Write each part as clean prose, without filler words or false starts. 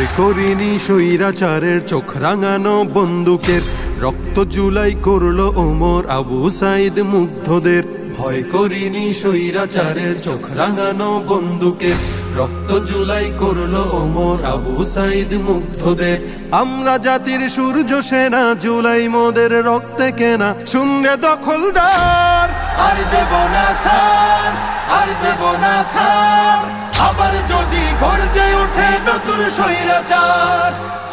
ভয় করিনি স্বৈরাচারের চোখ রাঙানো বন্দুকের, রক্ত জুলাই করলো ওমর আবু সাইদ মুগ্ধদের। ভয় করিনি স্বৈরাচারের চোখ রাঙানো বন্দুকের, রক্ত জুলাই করলো ওমর আবু সাইদ মুগ্ধদের। আমরা জাতির সূর্য সেনা, জুলাই মোদের রক্তে কেনা, শুনরে দখলদার আর দেব না ছাড়, আর দেব না ছাড়। আবার যদি গর্জে ওঠে নতুন স্বৈরাচার,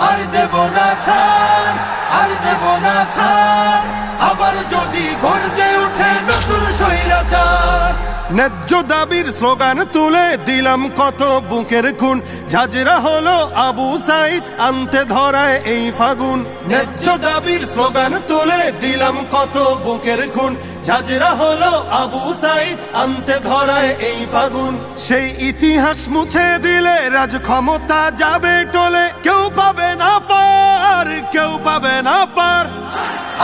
আর দেব না ছাড়, আর দেব না ছাড়। আবার যদি গর্জে ওঠে নতুন স্বৈরাচার। ন্যায্য দাবির স্লোগান তুলে দিলাম কত বুকের খুন, ঝাঁঝরা হলো আবু সাইদ আনতে ধরায় এই ফাগুন। ন্যায্য দাবির স্লোগান তুলে দিলাম কত বুকের খুন, ঝাঁঝরা হলো আবু সাইদ আনতে ধরায় এই ফাগুন। সেই ইতিহাস মুছে দিলে রাজ ক্ষমতা যাবে টলে, কেউ পাবে না পার, কেউ পাবে না পার।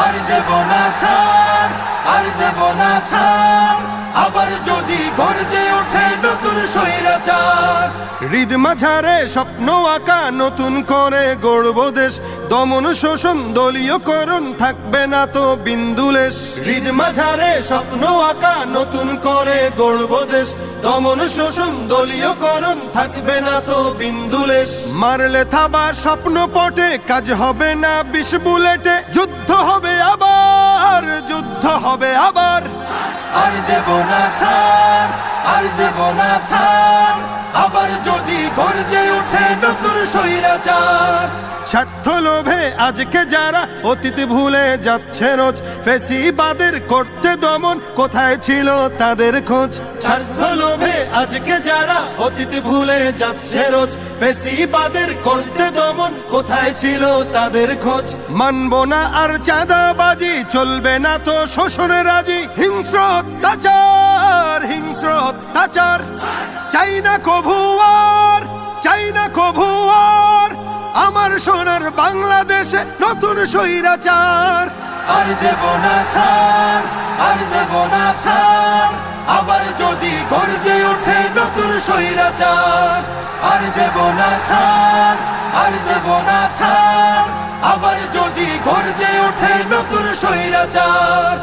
আর দেব না ছাড়, আর দেব না ছাড়। আবার যদি গর্জে ওঠে নতুন স্বৈরাচার। হৃদ মাঝারে স্বপ্ন আঁকা নতুন করে গড়ব দেশ, দমন শোষণ দলীয়করণ থাকবে না তো বিন্দুলেশ। হৃদ মাঝারে স্বপ্ন আঁকা নতুন করে গড়ব দেশ, দমন শোষণ দলীয়করণ থাকবে না তো বিন্দুলেশ। মারলে থাবা স্বপ্ন পটে, কাজ হবে না 20 বুলেটে, যুদ্ধ হবে আবার, যুদ্ধ হবে আবার। আর দেব না ছাড়, আর দেব না ছাড়। আবার যদি গর্জে ওঠে নতুন স্বৈরাচার। স্বার্থ লোভে আজকে যারা অতীত ভুলে যাচ্ছে রোজ, ফেসিবাদের করতে দমন কোথায় ছিল তাদের খোঁজ। স্বার্থ লোভে আজকে যারা অতীত ভুলে যাচ্ছে রোজ, ফেসিবাদের করতে দমন কোথায় ছিল তাদের খোঁজ। মানব না আর চাঁদাবাজি, চলবে না তো শোষণ রাজি। হিংস্র অত্যাচার, হিংস্র অত্যাচার। চাই না কভু আর, চাই না কভু আর আমার সোনার বাংলাদেশে নতুন স্বৈরাচার। আর দেব না ছাড়, আর দেব না ছাড়। আবার যদি গর্জে ওঠে নতুন স্বৈরাচার। আর দেব না ছাড়, আর দেব না ছাড়। আবার যদি গর্জে ওঠে নতুন স্বৈরাচার।